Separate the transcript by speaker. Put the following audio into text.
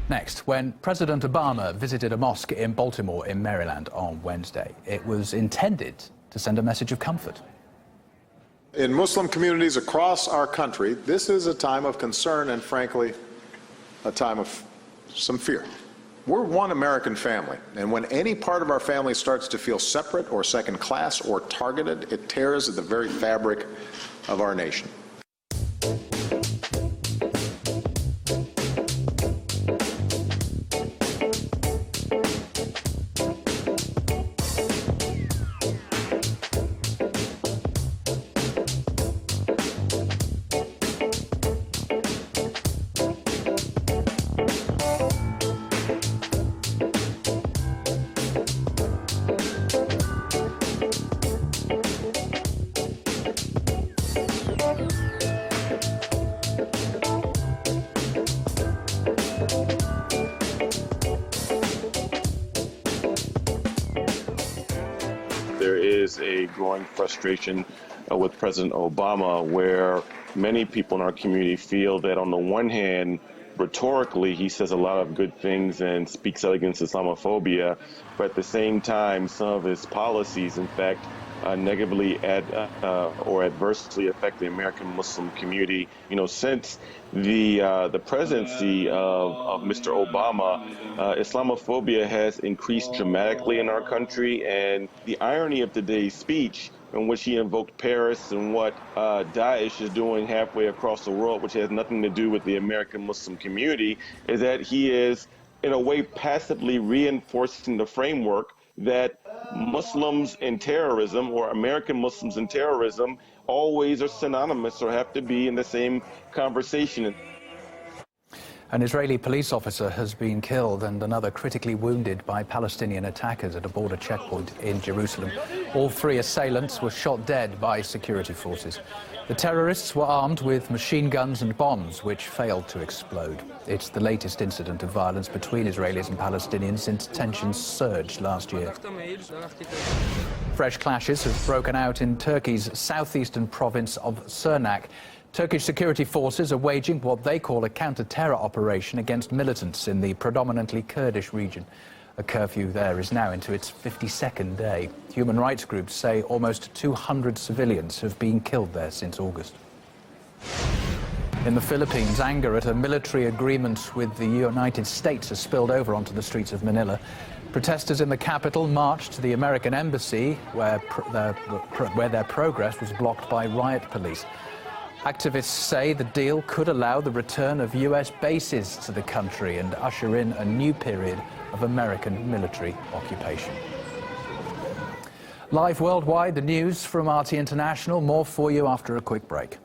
Speaker 1: Next, when President Obama visited a mosque in Baltimore in Maryland on Wednesday, it was intended to send a message of comfort.
Speaker 2: In Muslim communities across our country, this is a time of concern and, frankly, a time of some fear. We're one American family, and when any part of our family starts to feel separate or second class or targeted, it tears at the very fabric of our nation.
Speaker 3: There is a growing frustration with President Obama, where many people in our community feel that on the one hand, rhetorically, he says a lot of good things and speaks out against Islamophobia, but at the same time, some of his policies, in fact, negatively or adversely affect the American Muslim community. You know, since the presidency of Mr. Obama, Islamophobia has increased dramatically in our country, and the irony of today's speech, in which he invoked Paris and what Daesh is doing halfway across the world, which has nothing to do with the American Muslim community, is that he is, in a way, passively reinforcing the framework that Muslims and terrorism, or American Muslims and terrorism, always are synonymous or have to be in the same conversation.
Speaker 1: An Israeli police officer has been killed and another critically wounded by Palestinian attackers at a border checkpoint in Jerusalem. All three assailants were shot dead by security forces. The terrorists were armed with machine guns and bombs, which failed to explode. It's the latest incident of violence between Israelis and Palestinians since tensions surged last year. Fresh clashes have broken out in Turkey's southeastern province of Sirnak. Turkish security forces are waging what they call a counter-terror operation against militants in the predominantly Kurdish region. A curfew there is now into its 52nd day. Human rights groups say almost 200 civilians have been killed there since August. In the Philippines, anger at a military agreement with the United States has spilled over onto the streets of Manila. Protesters in the capital marched to the American embassy, where their progress was blocked by riot police. Activists say the deal could allow the return of US bases to the country and usher in a new period of American military occupation. Live worldwide, the news from RT International. More for you after a quick break.